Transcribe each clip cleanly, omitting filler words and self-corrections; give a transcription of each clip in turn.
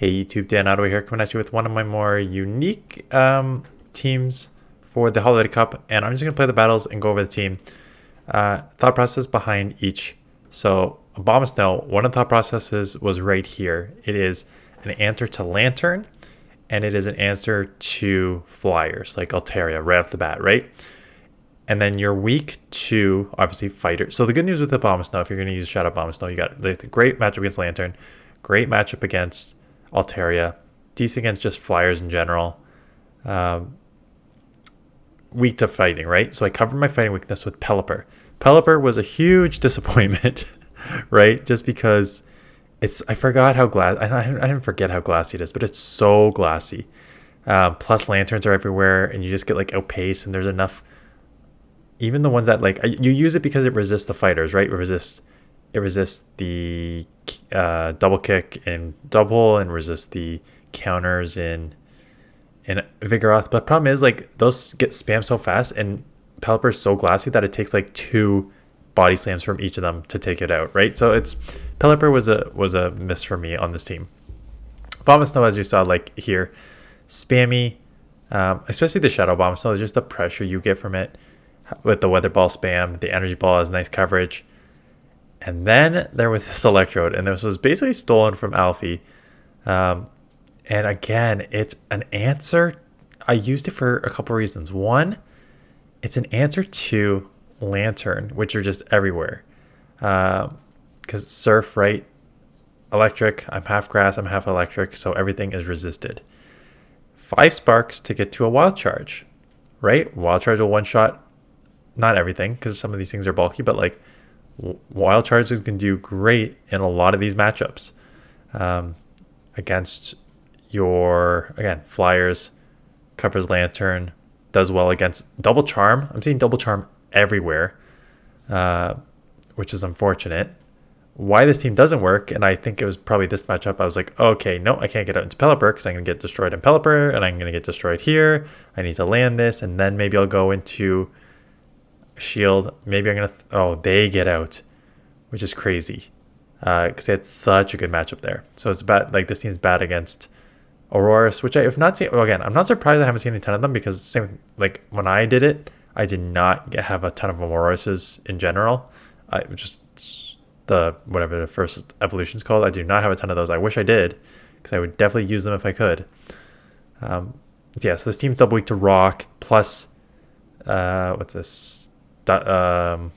Hey YouTube, Dan Ottawa here, coming at you with one of my more unique teams for the Holiday Cup, and I'm just going to play the battles and go over the team. Thought process behind each. So, Abomasnow, one of the thought processes was right here. It is an answer to Lanturn, and it is an answer to Flyers, like Altaria, right off the bat, right? And then you're weak to, obviously, Fighter. So the good news with Abomasnow, if you're going to use Shadow Abomasnow, you got the great matchup against Lanturn, great matchup against Altaria, decent against just Flyers in general. Weak to fighting, right? So I covered my fighting weakness with Pelipper. Pelipper was a huge disappointment, right? Just because I forgot how I didn't forget how glassy it is, but it's so glassy. Plus lanturns are everywhere, and you just get like outpaced, and there's enough. Even the ones that like you use it because it resists the fighters, right? It resists the double kick in double, and resists the counters in Vigoroth. But the problem is like those get spammed so fast, and Pelipper is so glassy that it takes like 2 body slams from each of them to take it out, right? So it's Pelipper was a miss for me on this team. Abomasnow, as you saw, like here, spammy, especially the Shadow Abomasnow, just the pressure you get from it with the Weather Ball spam. The Energy Ball has nice coverage. And then there was this Electrode, and this was basically stolen from Alfie. And again, it's an answer. I used it for a couple reasons. One, it's an answer to Lanturn, which are just everywhere. Because Surf, right? Electric, I'm half grass, I'm half electric, so everything is resisted. 5 sparks to get to a Wild Charge, right? Wild Charge will one-shot, not everything, because some of these things are bulky, but like Wild Charges can do great in a lot of these matchups. Against your, again, Flyers, covers Lanturn, does well against Double Charm. I'm seeing Double Charm everywhere, which is unfortunate. Why this team doesn't work, and I think it was probably this matchup, I was like, okay, no, I can't get out into Pelipper because I'm going to get destroyed in Pelipper, and I'm going to get destroyed here. I need to land this, and then maybe I'll go into Shield. Maybe I'm going to, oh, they get out, which is crazy because they had such a good matchup there. So it's bad, like this team's bad against Auroras, which I have not seen. Well, again, I'm not surprised I haven't seen a ton of them because same like when I did it, I did not have a ton of Aurorases in general. I just the whatever the first evolution's called. I do not have a ton of those. I wish I did because I would definitely use them if I could. Yeah, so this team's double weak to Rock plus what's this? Dunsparce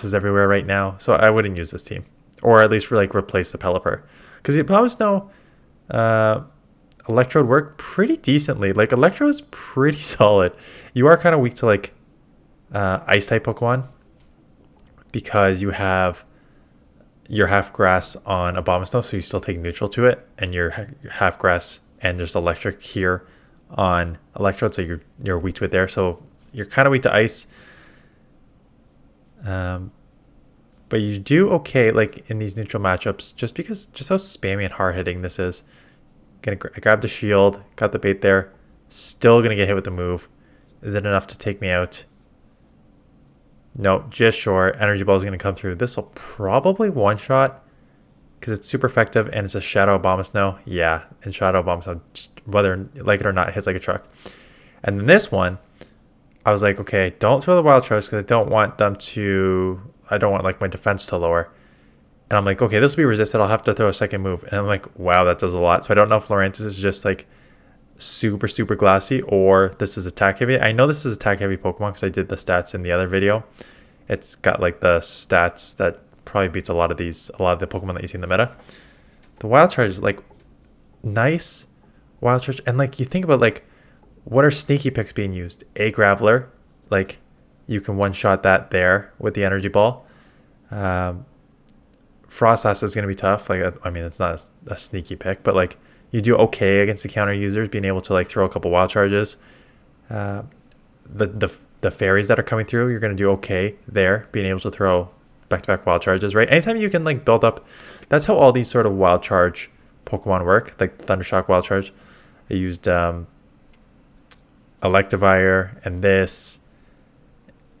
is everywhere right now, so I wouldn't use this team, or at least for like replace the Pelipper, because the Abomasnow Electrode work pretty decently. Like Electrode is pretty solid. You are kind of weak to like Ice type Pokemon because you have your half grass on Abomasnow, so you still take neutral to it, and your half grass and just electric here on Electrode, so you're weak to it there. So you're kind of weak to Ice. But you do okay like in these neutral matchups just because just how spammy and hard hitting this is. I grabbed the shield, got the bait there, still gonna get hit with the move. Is it enough to take me out? No, just short. Energy Ball is gonna come through. This will probably one shot because it's super effective and it's a Shadow Abomasnow. Yeah, and Shadow Abomasnow, just whether like it or not, hits like a truck. And then this one, I was like, okay, don't throw the Wild Charge because I don't want like my defense to lower. And I'm like, okay, this will be resisted. I'll have to throw a second move. And I'm like, wow, that does a lot. So I don't know if Lurantis is just like super, super glassy or this is attack heavy. I know this is attack heavy Pokemon because I did the stats in the other video. It's got like the stats that probably beats a lot of the Pokemon that you see in the meta. The Wild Charge is like nice Wild Charge. And like you think about like, what are sneaky picks being used? A Graveler, like you can one-shot that there with the Energy Ball. Froslass is going to be tough. Like I mean, it's not a sneaky pick, but like you do okay against the counter users, being able to like throw a couple Wild Charges. The fairies that are coming through, you're going to do okay there, being able to throw back-to-back Wild Charges, right? Anytime you can like build up, that's how all these sort of Wild Charge Pokemon work, like Thundershock Wild Charge. I used Electivire and this,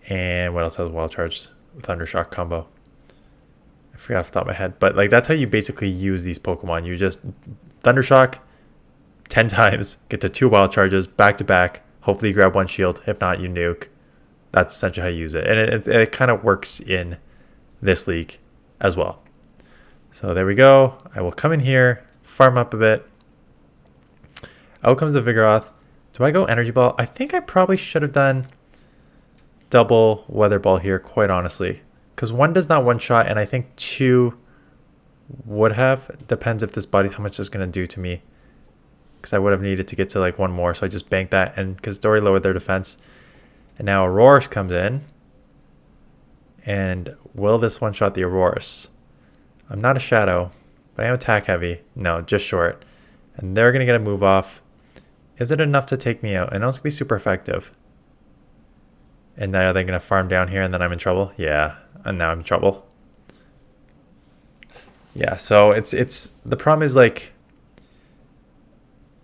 and what else has Wild Charge? Thundershock combo. I forgot off the top of my head, but like that's how you basically use these Pokemon. You just Thundershock 10 times, get to 2 wild charges back to back. Hopefully you grab 1 shield. If not, you nuke. That's essentially how you use it. And it kind of works in this league as well. So there we go. I will come in here, farm up a bit. Out comes the Vigoroth. Do I go Energy Ball? I think I probably should have done double Weather Ball here, quite honestly. Because 1 does not one-shot, and I think 2 would have. Depends if this body, how much it's going to do to me. Because I would have needed to get to like 1 more, so I just banked that. And because it's already lowered their defense. And now Aurorus comes in. And will this one-shot the Aurorus? I'm not a Shadow, but I am attack heavy. No, just short. And they're going to get a move off. Is it enough to take me out? I know it's going to be super effective. And now they're going to farm down here and then I'm in trouble? Yeah, and now I'm in trouble. Yeah, so it's the problem is like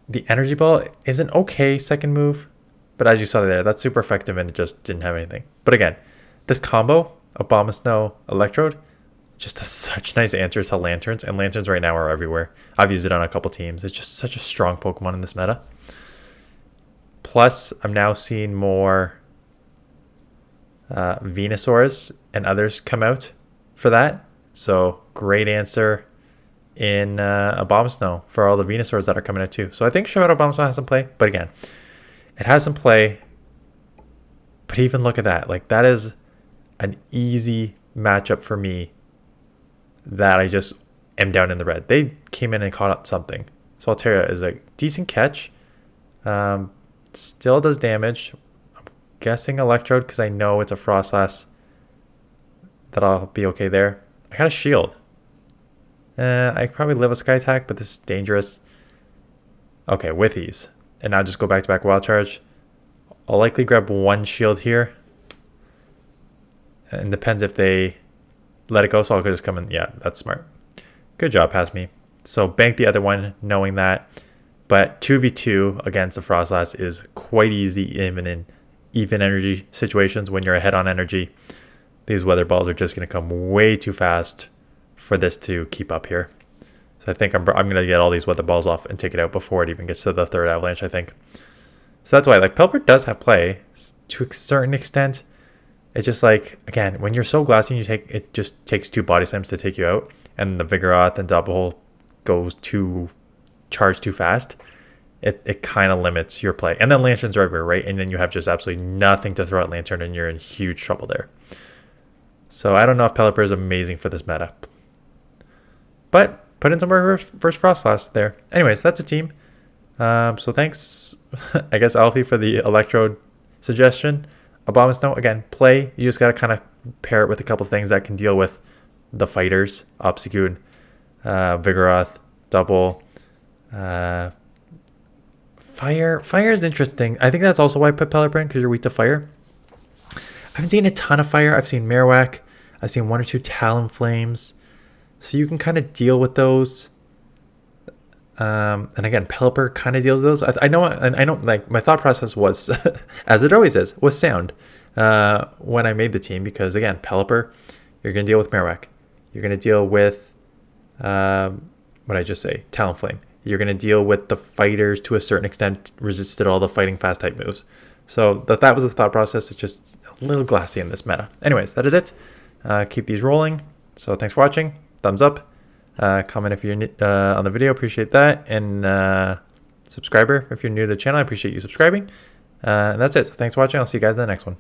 the Energy Ball is an okay second move. But as you saw there, that's super effective and it just didn't have anything. But again, this combo, Abomasnow Electrode, just has such nice answers to Lanturns. And Lanturns right now are everywhere. I've used it on a couple teams. It's just such a strong Pokemon in this meta. Plus, I'm now seeing more Venusaurs and others come out for that. So, great answer in Abomasnow for all the Venusaurs that are coming out too. So, I think Shadow Abomasnow has some play. But again, it has some play. But even look at that. Like, that is an easy matchup for me that I just am down in the red. They came in and caught up something. So Altaria is a decent catch. Still does damage. I'm guessing Electrode because I know it's a Frostlass. That I'll be okay there. I got a shield. I probably live a Sky Attack, but this is dangerous. Okay, with ease. And now just go back to back Wild Charge. I'll likely grab 1 shield here. And depends if they let it go, so I'll just come in. Yeah, that's smart. Good job, pass me. So bank the other one, knowing that. But 2v2 against the Frostlass is quite easy, even in even energy situations. When you're ahead on energy, these Weather Balls are just going to come way too fast for this to keep up here. So I think I'm going to get all these Weather Balls off and take it out before it even gets to the 3rd Avalanche, I think. So that's why, like, Pelipper does have play to a certain extent. It's just like, again, when you're so glassy, it just takes 2 body slams to take you out, and the Vigoroth and Double goes to charge too fast. It kind of limits your play. And then Lanturns are everywhere, right? And then you have just absolutely nothing to throw at Lanturn, and you're in huge trouble there. So I don't know if Pelipper is amazing for this meta. But put in some reverse Frostlass there. Anyways, that's a team. So thanks, I guess, Alfie, for the Electrode suggestion. Abomasnow, again, play. You just got to kind of pair it with a couple things that can deal with the fighters. Obstagoon, Vigoroth, Double. Fire. Fire is interesting. I think that's also why I put Pelipper in, because you're weak to fire. I haven't seen a ton of fire. I've seen Marowak. I've seen 1 or 2 Talonflames. So you can kind of deal with those. And again, Pelipper kind of deals with those. I know, like, my thought process was, as it always is, was sound when I made the team. Because, again, Pelipper, you're going to deal with Marowak. You're going to deal with, what did I just say? Talonflame. You're going to deal with the fighters to a certain extent, resisted all the fighting fast type moves. So that was the thought process. It's just a little glassy in this meta. Anyways, that is it. Keep these rolling. So thanks for watching. Thumbs up. Comment if you're on the video, appreciate that, and subscriber if you're new to the channel, I appreciate you subscribing. And that's it. So thanks for watching. I'll see you guys in the next one.